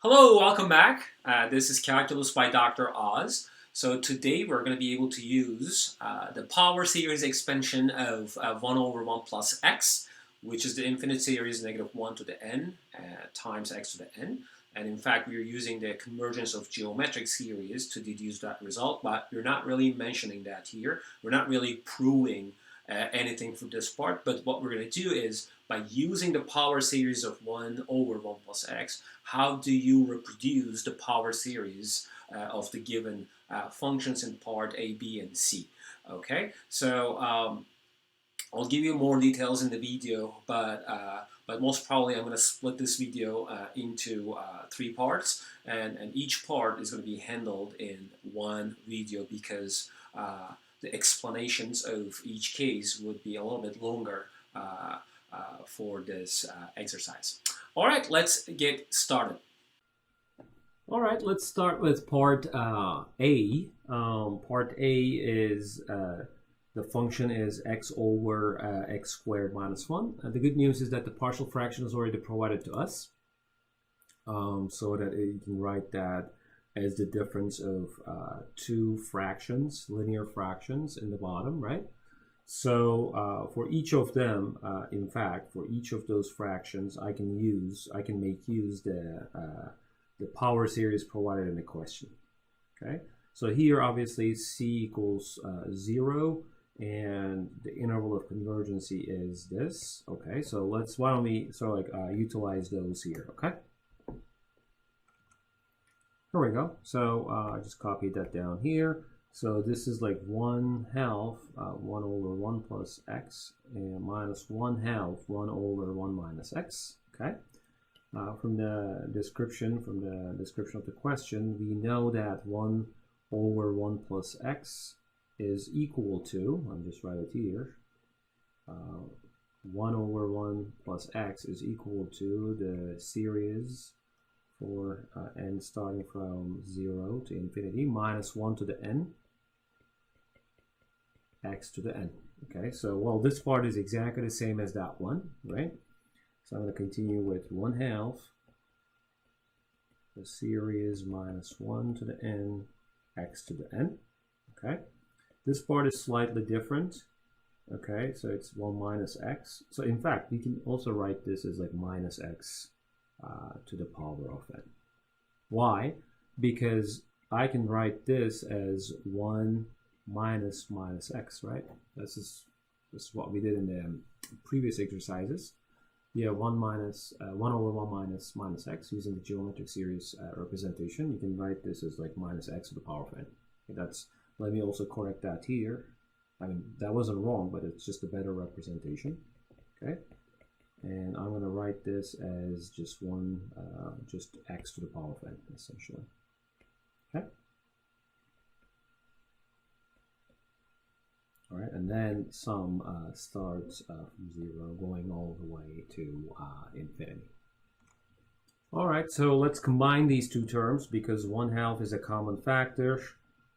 Hello, welcome back. This is Calculus by Dr. Oz. So today we're going to be able to use the power series expansion of 1 over 1 plus x, which is the infinite series negative 1 to the n times x to the n. And in fact, we're using the convergence of geometric series to deduce that result, but we're not really mentioning that here. We're not really proving anything for this part, but what we're going to do is by using the power series of 1 over 1 plus x, how do you reproduce the power series of the given functions in part A, B, and C? Okay, so I'll give you more details in the video, but most probably I'm going to split this video into 3 parts, and each part is going to be handled in one video because the explanations of each case would be a little bit longer for this exercise. All right, let's get started. All right, let's start with part A. Part A is the function is x over x squared minus 1. The good news is that the partial fraction is already provided to us, so that you can write that as the difference of 2 fractions, linear fractions in the bottom, right? So for each of them, in fact, for each of those fractions, I can make use the power series provided in the question. Okay, so here obviously c equals 0, and the interval of convergency is this. Okay, so why don't we utilize those here? Okay. Here we go. So I just copied that down here. So this is like 1/2 1 over 1 plus x and minus 1/2 1 over 1 minus x. Okay. From the description of the question, we know that 1 over 1 plus x is equal to, I'll just write it here, 1 over 1 plus x is equal to the series for n starting from 0 to infinity minus 1 to the n x to the n. Okay, so well, this part is exactly the same as that one, right? So I'm going to continue with 1/2 the series minus 1 to the n x to the n. Okay, this part is slightly different. Okay, so it's 1 minus x. So in fact, we can also write this as like minus x to the power of n. Why? Because I can write this as 1 minus x, right? This is what we did in the previous exercises. Yeah, 1 over 1 minus x using the geometric series representation. You can write this as like minus x to the power of n. Okay, let me also correct that here. I mean, that wasn't wrong, but it's just a better representation. Okay. And I'm going to write this as just just x to the power of n, essentially. Okay. All right, and then sum starts from 0, going all the way to infinity. All right, so let's combine these two terms because 1/2 is a common factor,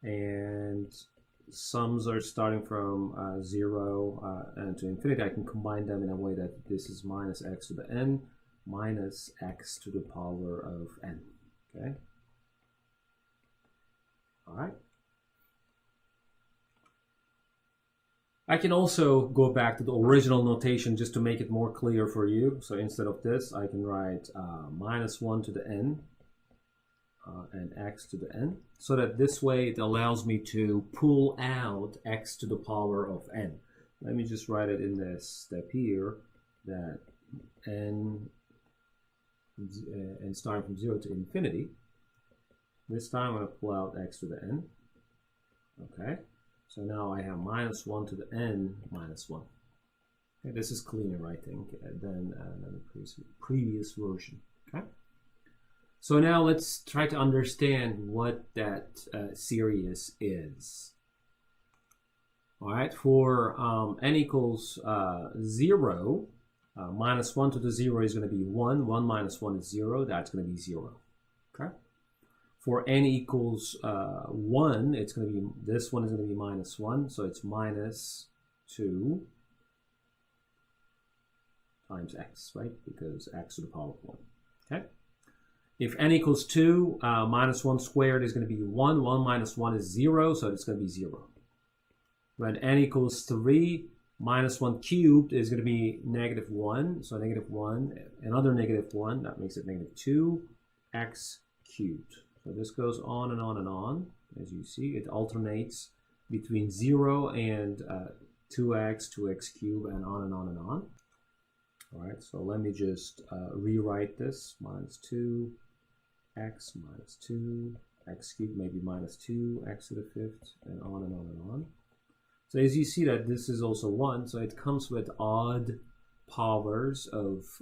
and sums are starting from 0 and to infinity. I can combine them in a way that this is minus x to the n minus x to the power of n. Okay. All right. I can also go back to the original notation just to make it more clear for you. So instead of this, I can write minus 1 to the n and x to the n, so that this way it allows me to pull out x to the power of n. Let me just write it in this step here that n and starting from 0 to infinity. This time I'm going to pull out x to the n. Okay, so now I have minus 1 to the n minus 1. Okay, this is cleaner, I think, than the previous version. Okay. So now let's try to understand what that series is. All right, for n equals 0, minus 1 to the 0 is going to be 1. 1 minus 1 is 0. That's going to be 0. Okay. For n equals 1, it's going to be, this one is going to be minus 1. So it's minus 2 times x, right? Because x to the power of 1. Okay. If n equals 2, minus 1 squared is going to be 1. 1 minus 1 is 0, so it's going to be 0. When n equals 3, minus 1 cubed is going to be negative 1. So negative 1, another negative 1, that makes it negative 2x cubed. So this goes on and on and on. As you see, it alternates between 0 and 2x, 2x cubed, and on and on and on. All right, so let me just rewrite this. Minus 2x minus 2x cubed, maybe minus 2x to the 5th, and on and on and on. So as you see that this is also 1, so it comes with odd powers of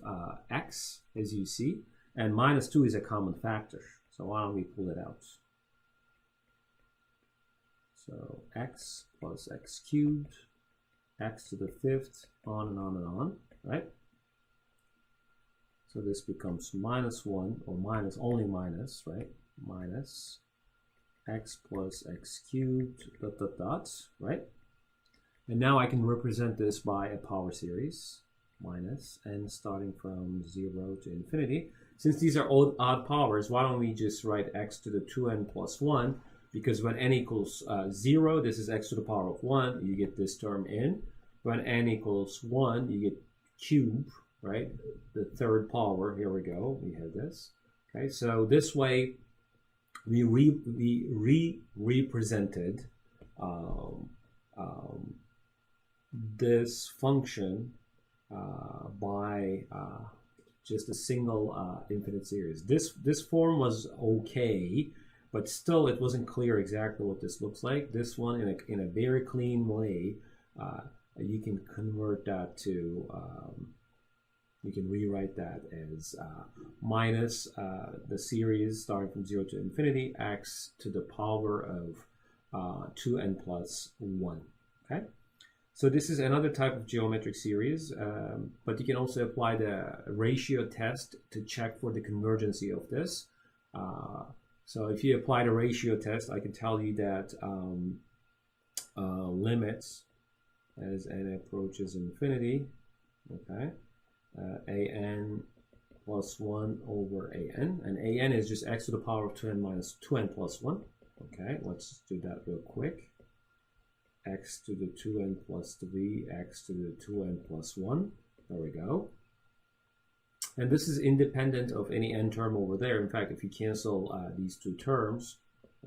x, as you see, and minus 2 is a common factor. So why don't we pull it out? So x plus x cubed, x to the 5th, on and on and on, right? So this becomes minus 1, or minus, only minus, right? Minus x plus x cubed, dot, dot, dot, right? And now I can represent this by a power series, minus n starting from 0 to infinity. Since these are odd powers, why don't we just write x to the 2n plus 1? Because when n equals 0, this is x to the power of 1, you get this term in. When n equals 1, you get cube, right? The third power, here we go, we have this. Okay, so this way we represented this function by just a single infinite series. This form was okay, but still it wasn't clear exactly what this looks like. This one, in a very clean way, you can convert that to, you can rewrite that as minus the series starting from 0 to infinity, x to the power of 2n plus 1. Okay? So this is another type of geometric series, but you can also apply the ratio test to check for the convergency of this. So if you apply the ratio test, I can tell you that limits as n approaches infinity, okay, an plus 1 over an, and an is just x to the power of 2n minus 2n plus 1. Okay, let's do that real quick. X to the 2n plus 3, x to the 2n plus 1. There we go. And this is independent of any n term over there. In fact, if you cancel these two terms,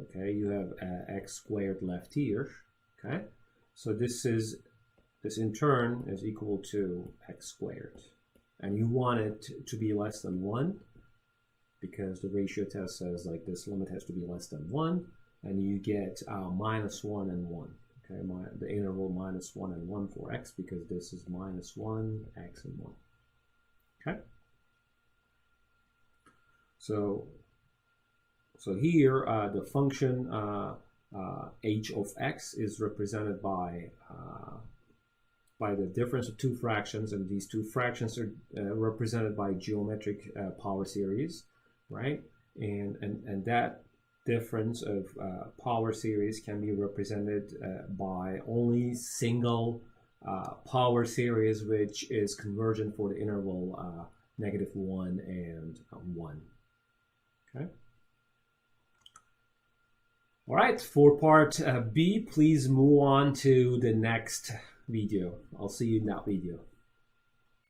okay, you have x squared left here. Okay, so this in turn is equal to x squared. And you want it to be less than 1 because the ratio test says like this limit has to be less than 1, and you get minus 1 and 1. Okay, the interval minus 1 and 1 for x, because this is minus 1, x and 1. Okay. So here the function h of x is represented by the difference of two fractions, and these two fractions are represented by geometric power series, right? And that difference of power series can be represented by only single power series, which is convergent for the interval -1 and 1. Okay. All right, for part B, please move on to the next video. I'll see you in that video.